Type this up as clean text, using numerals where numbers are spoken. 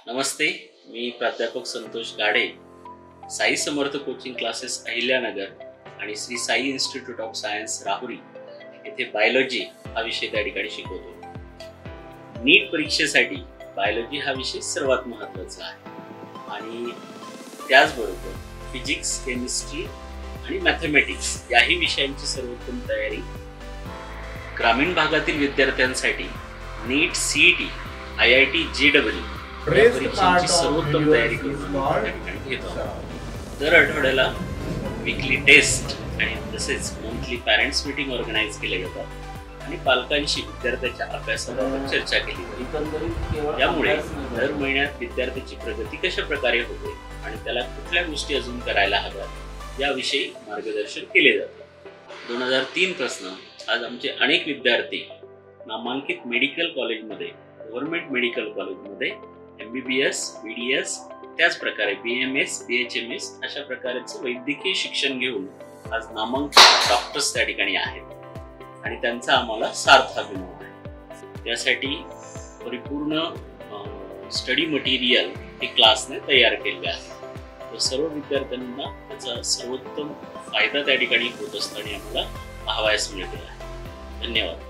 नमस्ते, मी प्राध्यापक संतोष गाडे, साई समर्थ coaching classes Ahilyanagar आणि Shri Sai institute of science Rahuri येथे बायोलॉजी हा विषय त्या ठिकाणी शिकवतो। नीट परीक्षेसाठी बायोलॉजी हा विषय सर्वात महत्त्वाचा आहे आणि त्याचबरोबर फिजिक्स, केमिस्ट्री आणि मॅथमॅटिक्स याही विषयांची सर्वोत्तम तयारी ग्रामीण भागातील विद्यार्थ्यांसाठी नीट, सीईटी, IIT JEE परीक्षांची सर्वोत्तम तयारी करून घेतो। दर आठवड्याला वीकली टेस्ट आणि तसेच मंथली पॅरेंट्स मीटिंग ऑर्गनाइज केले जातात आणि पालकांशी विद्यार्थ्याच्या अभ्यासाबाबत चर्चा केली जाते। यामुळे दर महिन्यात विद्यार्थ्याची प्रगती कशा प्रकारे होते आणि त्याला कुठल्या गोष्टी अजून करायला हव्यात याविषयी मार्गदर्शन केले जाते। 2003 पासून आज आमचे अनेक विद्यार्थी नामांकित मेडिकल कॉलेजमध्ये, गव्हर्नमेंट मेडिकल कॉलेजमध्ये MBBS, BDS, त्याच प्रकारे BMS, BHMS अशा प्रकारचे वैद्यकीय शिक्षण घेऊन आज नामांकित डॉक्टर्स त्या ठिकाणी आहेत आणि त्यांचा आम्हाला सार्थ अभिमान आहे। त्यासाठी परिपूर्ण स्टडी मटेरियल हे क्लासने तयार केले आहे। तर सर्व विद्यार्थ्यांना त्याचा सर्वोत्तम फायदा त्या ठिकाणी होत असताना आम्हाला पाहावयास मिळते आहे। धन्यवाद।